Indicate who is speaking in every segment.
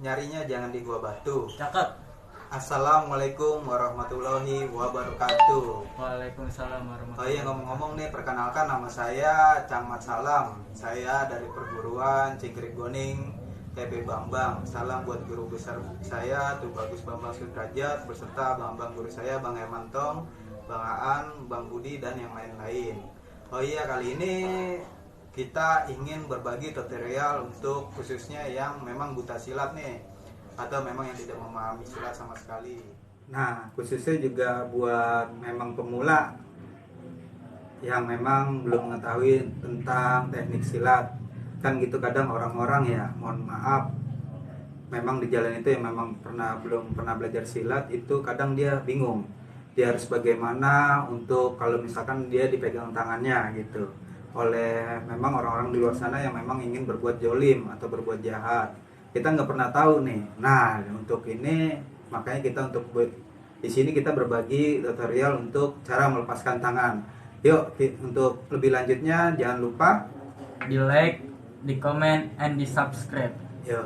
Speaker 1: nyarinya jangan di Gua Batu.
Speaker 2: Cakep.
Speaker 1: Assalamualaikum warahmatullahi wabarakatuh.
Speaker 2: Waalaikumsalam
Speaker 1: Oh
Speaker 2: warahmatullahi
Speaker 1: iya, ngomong-ngomong nih, perkenalkan nama saya Cangmat Salam. Saya dari perguruan Cingkrik Goning TP Bambang. Salam buat guru besar saya Tuh Bagus Bambang Sudrajat beserta bambang guru saya Bang Hermantong, Bang Aan, Bang Budi dan yang lain-lain. Oh iya, kali ini kita ingin berbagi tutorial untuk khususnya yang memang buta silat nih, atau memang yang tidak memahami silat sama sekali. Nah, khususnya juga buat memang pemula yang memang belum mengetahui tentang teknik silat. Kan gitu kadang orang-orang ya, mohon maaf, memang di jalan itu yang memang belum pernah belajar silat itu kadang dia bingung. Dia harus bagaimana untuk kalau misalkan dia dipegang tangannya gitu oleh memang orang-orang di luar sana yang memang ingin berbuat jolim atau berbuat jahat. Kita nggak pernah tahu nih. Nah, untuk ini makanya kita di sini kita berbagi tutorial untuk cara melepaskan tangan. Yuk, untuk lebih lanjutnya jangan lupa
Speaker 2: di like, di comment, and di subscribe.
Speaker 1: yuk.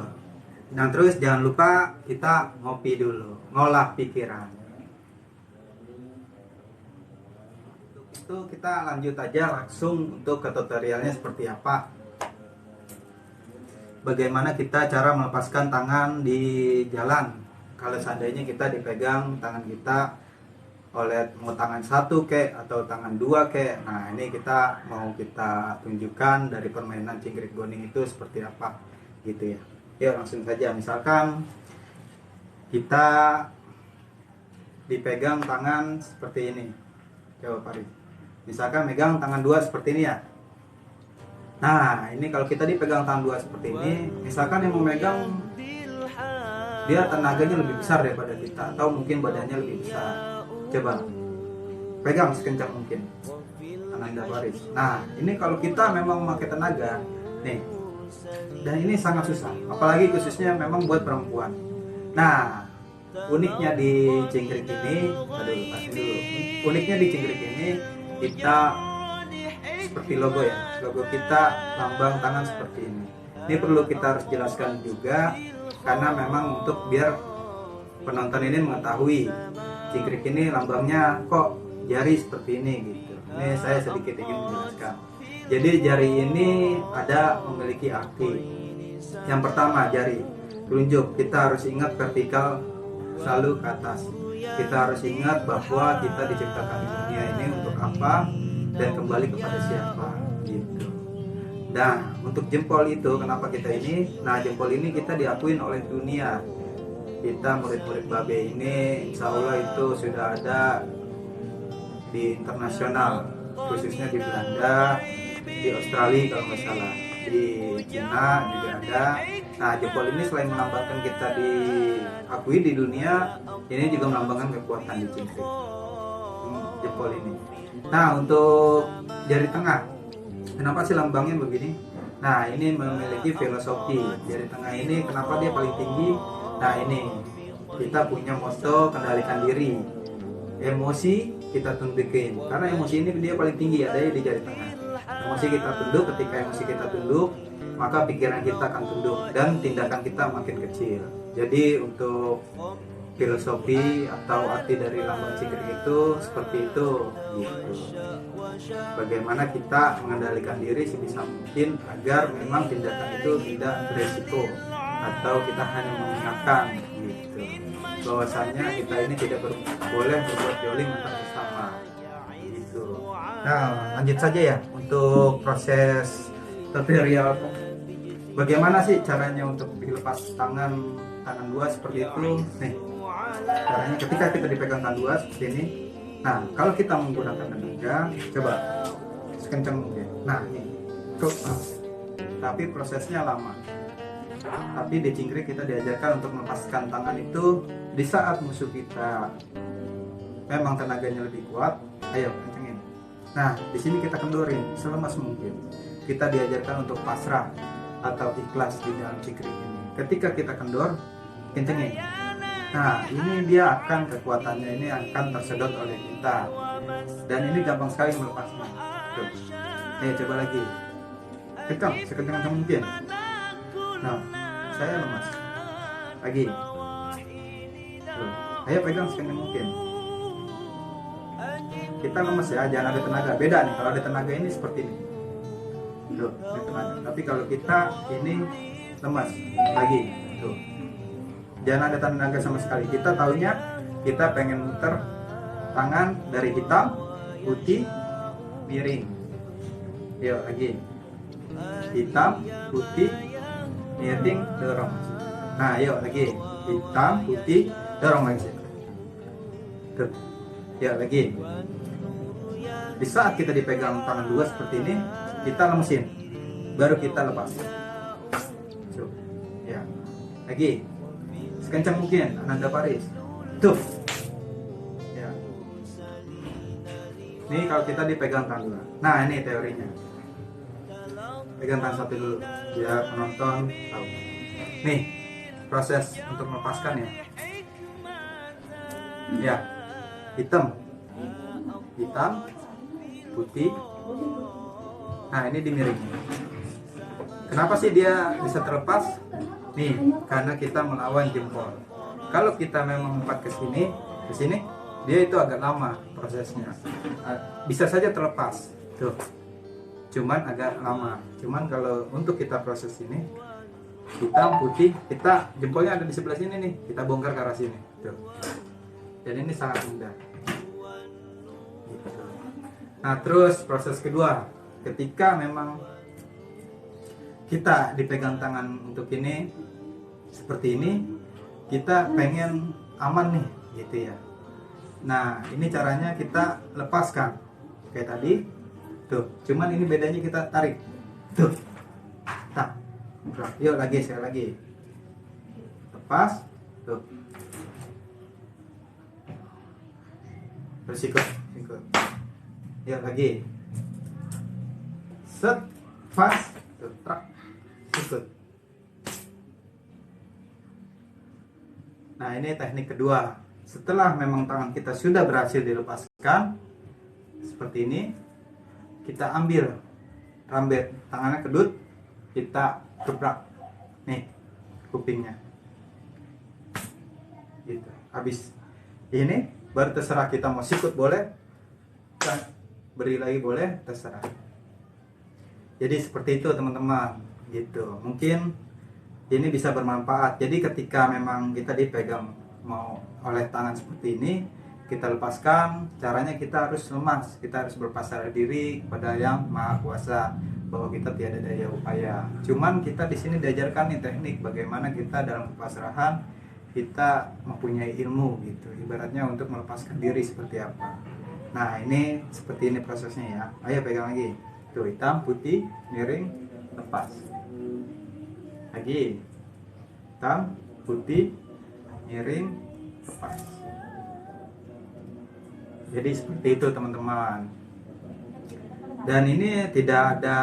Speaker 1: Nah, terus jangan lupa kita ngopi dulu, ngolah pikiran. Itu kita lanjut aja langsung untuk ke tutorialnya seperti apa. Bagaimana kita cara melepaskan tangan di jalan kalau seandainya kita dipegang tangan kita oleh mau tangan satu kek atau tangan dua kek. Nah, ini kita tunjukkan dari permainan Cingkrik Goning itu seperti apa gitu ya. Yuk langsung saja, misalkan kita dipegang tangan seperti ini. Coba Farid, misalkan megang tangan dua seperti ini ya. Nah, ini kalau kita dipegang tangan dua seperti ini, misalkan yang memegang dia tenaganya lebih besar daripada kita, atau mungkin badannya lebih besar. Coba pegang sekencang mungkin Ananda Faris. Nah, ini kalau kita memang memakai tenaga nih, dan ini sangat susah, apalagi khususnya memang buat perempuan. Nah, uniknya di Cingkrik ini, uniknya di Cingkrik ini kita seperti logo ya, logo kita lambang tangan seperti ini. Ini perlu kita harus jelaskan juga karena memang untuk biar penonton ini mengetahui Cingkrik ini lambangnya kok jari seperti ini gitu. Ini saya sedikit ingin menjelaskan. Jadi jari ini memiliki arti. Yang pertama, jari telunjuk kita harus ingat vertikal selalu ke atas. Kita harus ingat bahwa kita diciptakan di dunia ini untuk apa dan kembali kepada siapa gitu. Nah, untuk jempol itu kenapa kita ini? Nah, jempol ini kita diakuin oleh dunia. Kita murid-murid Babe ini insya Allah itu sudah ada di internasional, khususnya di Belanda, di Australia kalau nggak salah, di Cina juga ada. Nah, jempol ini selain melambangkan kita diakui di dunia, ini juga melambangkan kekuatan di Cingkrik. Jempol ini. Nah, untuk jari tengah, kenapa sih lambangnya begini? Nah, ini memiliki filosofi. Jari tengah ini kenapa dia paling tinggi? Nah, ini kita punya moto kendalikan diri. Emosi kita tundukin, karena emosi ini dia paling tinggi ada di jari tengah. Emosi kita tunduk, ketika emosi kita tunduk, maka pikiran kita akan tunduk dan tindakan kita makin kecil. Jadi untuk filosofi atau arti dari lambang Cingkrik itu seperti itu gitu. Bagaimana kita mengendalikan diri sebisa mungkin agar memang tindakan itu tidak beresiko, atau kita hanya mengingatkan gitu bahwasanya kita ini tidak boleh berbuat jolim antar sesama gitu. Nah, lanjut saja ya untuk proses tutorial bagaimana sih caranya untuk dilepas tangan dua seperti itu nih. Caranya ketika kita dipegang tangan dua seperti ini. Nah, kalau kita menggunakan tenaga, coba sekencang mungkin. Nah, ini tapi prosesnya lama. Tapi di Cingkrik kita diajarkan untuk melepaskan tangan itu di saat musuh kita memang tenaganya lebih kuat, ayo kencengin. Nah, di sini kita kendorin selemas mungkin. Kita diajarkan untuk pasrah atau ikhlas di dalam Cingkrik ini. Ketika kita kendor, kencengin. Nah, ini dia kekuatannya ini akan tersedot oleh kita. Dan ini gampang sekali melepasnya. Tuh. Coba lagi. Kencang, sekencang mungkin. Nah, saya lemas. lagi. Tuh. Ayo pegang sekencang mungkin. Kita lemes ya, jangan ada tenaga. Beda nih, kalau ada tenaga ini seperti ini. Tuh, ini tenaga. Tapi kalau kita ini lemas lagi. Tuh. Jangan ada tenaga sama sekali. Kita taunya kita pengen muter tangan dari hitam, putih, miring. Yuk lagi. Hitam, putih, miring, dorong. Nah, yuk lagi. Hitam, putih, dorong lagi. Tuh. Yuk lagi. Di saat kita dipegang tangan dua seperti ini, kita lemesin. Baru kita lepas. Tuh. Ya. Lagi. Sekencang mungkin, Ananda Paris. Tuh. Ya. Ini kalau kita dipegang tangan dua. Nah, ini teorinya. Pegang tangan satu dulu, biar penonton tahu. Nih, proses untuk melepaskan ya. Ya, hitam, putih. Nah, ini dimiringin. Kenapa sih dia bisa terlepas? Nih, karena kita melawan jempol. Kalau kita memang empat ke sini, dia itu agak lama prosesnya. Bisa saja terlepas. Tuh. Cuman agak lama. Cuman kalau untuk kita proses ini, hitam, putih, kita jempolnya ada di sebelah sini nih. Kita bongkar ke arah sini. Tuh. Dan ini sangat mudah. Gitu. Nah, terus proses kedua, ketika memang kita dipegang tangan untuk ini seperti ini, kita pengen aman nih, gitu ya. Nah, ini caranya kita lepaskan kayak tadi, tuh. Cuman ini bedanya kita tarik, tuh. Tak, yuk lagi sekali lagi, lepas, tuh. Terus ikut. Yuk lagi, set, pas, tuh, trak, ikut. Nah, ini teknik kedua. Setelah memang tangan kita sudah berhasil dilepaskan seperti ini, kita ambil rambet tangannya kedut, kita gebrak nih kupingnya gitu. Habis ini baru terserah kita mau sikut boleh, beri lagi boleh, terserah. Jadi seperti itu teman-teman gitu. Mungkin ini bisa bermanfaat. Jadi ketika memang kita dipegang mau oleh tangan seperti ini, kita lepaskan, caranya kita harus lemas, kita harus berpasrah diri kepada Yang Maha Kuasa bahwa kita tiada daya upaya. Cuman kita di sini diajarkan nih teknik bagaimana kita dalam kepasrahan kita mempunyai ilmu gitu. Ibaratnya untuk melepaskan diri seperti apa. Nah, ini seperti ini prosesnya ya. Ayo pegang lagi. Tuh, hitam, putih, miring, lepas. Lagi. Hitam, putih, miring, lepas. Jadi seperti itu teman-teman. Dan ini tidak ada,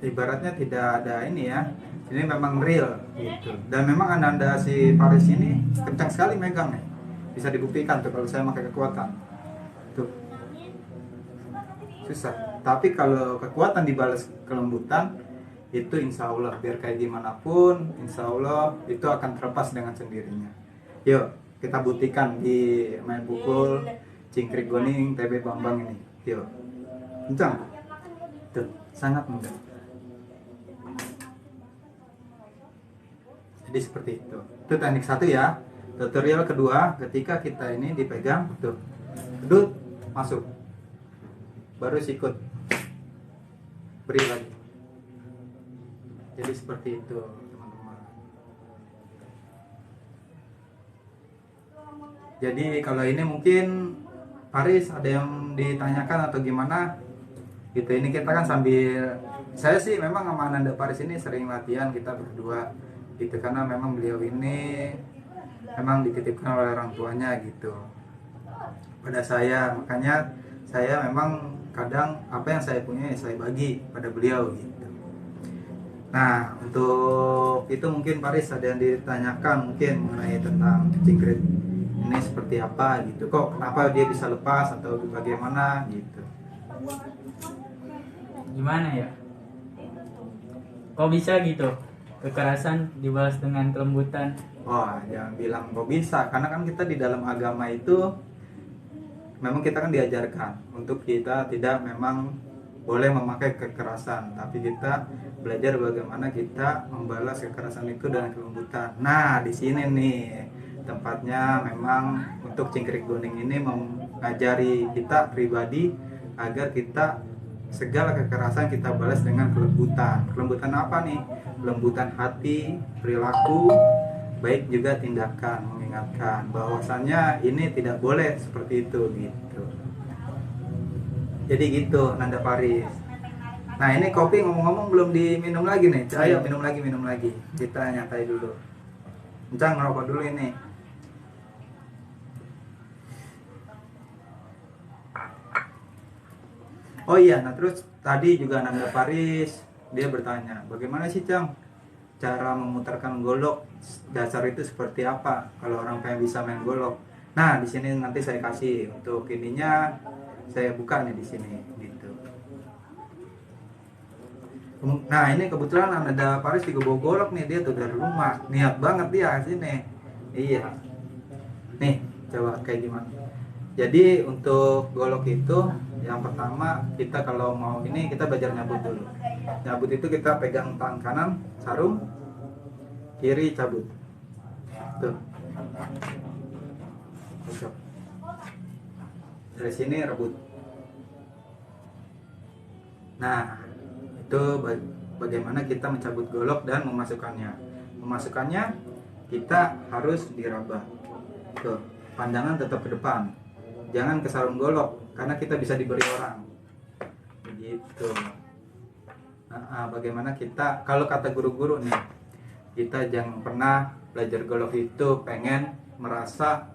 Speaker 1: ibaratnya tidak ada ini ya. Ini memang real gitu. Dan memang Ananda si Paris ini kencang sekali megang nih. Bisa dibuktikan tuh kalau saya pakai kekuatan. Tuh. Susah. Tapi kalau kekuatan dibalas kelembutan, itu insya Allah biar kayak gimana pun, insya Allah itu akan terlepas dengan sendirinya. Yuk kita buktikan di main pukul Cingkrik Goning TB Bambang ini. Yuk kencang tuh, sangat mudah. Jadi seperti itu teknik satu ya. Tutorial kedua, ketika kita ini dipegang tuh, kedut masuk, baru sikut, beri lagi. Jadi seperti itu teman-teman. Jadi kalau ini mungkin Paris ada yang ditanyakan atau gimana gitu. Ini kita kan sambil, saya sih memang sama Ananda Paris ini sering latihan kita berdua gitu, karena memang beliau ini memang dititipkan oleh orang tuanya gitu pada saya. Makanya saya memang kadang apa yang saya punya saya bagi pada beliau gitu. Nah, untuk itu mungkin Paris ada yang ditanyakan mungkin mengenai tentang Cingkrik ini seperti apa gitu. Kok kenapa dia bisa lepas atau bagaimana gitu.
Speaker 2: Gimana ya? Kok bisa gitu? kekerasan dibalas dengan kelembutan.
Speaker 1: Wah, jangan bilang kok bisa, karena kan kita di dalam agama itu memang kita kan diajarkan untuk kita tidak memang boleh memakai kekerasan, tapi kita belajar bagaimana kita membalas kekerasan itu dengan kelembutan. Nah, di sini nih tempatnya memang untuk Cingkrik Boning ini mengajari kita pribadi agar kita segala kekerasan kita balas dengan kelembutan. Kelembutan apa nih? Kelembutan hati, perilaku, baik juga tindakan, mengingatkan bahwasannya ini tidak boleh seperti itu gitu. Jadi gitu Nanda Faris. Nah ini kopi ngomong-ngomong belum diminum lagi nih. Ayo minum lagi. Kita nyatai dulu. Encang ngerokok dulu ini. Oh iya, nah terus tadi juga Nanda Faris dia bertanya, bagaimana sih Cang cara memutarkan golok dasar itu seperti apa kalau orang pengen bisa main golok? Nah di sini nanti saya kasih untuk ininya, saya buka nih di sini gitu. Nah ini kebetulan ada Faris juga bawa golok nih, dia tuh dari rumah niat banget dia sini. Iya nih coba kayak gimana. Jadi untuk golok itu yang pertama kita kalau mau ini kita belajar nyabut dulu. Nyabut itu kita pegang tangan kanan sarung, kiri cabut. Tuh. Cocok. Dari sini rebut. Nah, itu bagaimana kita mencabut golok dan memasukkannya. Memasukkannya kita harus diraba. Tuh, pandangan tetap ke depan. Jangan ke sarung golok karena kita bisa diberi orang. Begitu. Nah, bagaimana kita kalau kata guru-guru nih, kita jangan pernah belajar golok itu pengen merasa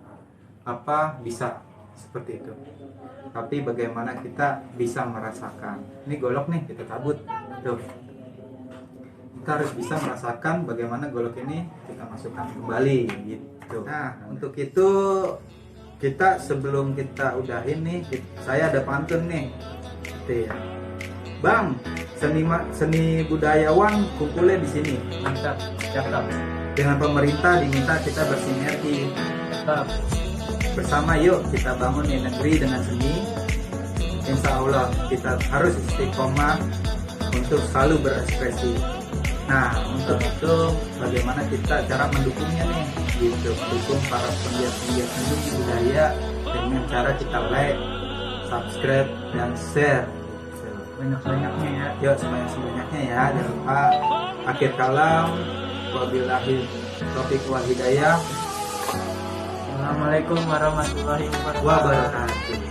Speaker 1: apa bisa seperti itu. Tapi bagaimana kita bisa merasakan. Ini golok nih kita cabut. Tuh. Kita harus bisa merasakan bagaimana golok ini kita masukkan kembali gitu. Nah, untuk itu kita sebelum kita udahin nih, saya ada pantun nih. Gitu ya. Bang, seni budayawan kumpulnya di sini.
Speaker 2: Mantap, cakep.
Speaker 1: Dengan pemerintah diminta kita bersinergi.
Speaker 2: Cakep.
Speaker 1: Bersama yuk kita bangun negeri dengan seni. Insya Allah kita harus istiqomah untuk selalu berekspresi. Nah untuk itu bagaimana kita cara mendukungnya nih gitu, mendukung para penggiat-penggiat seni budaya dengan cara kita like, subscribe dan share
Speaker 2: Banyak-banyaknya ya.
Speaker 1: yuk sebanyak-banyaknya ya. Jangan lupa akhir kalam wabillahi taufiq wal hidayah.
Speaker 2: Assalamualaikum warahmatullahi wabarakatuh.
Speaker 1: Wabarakatuh.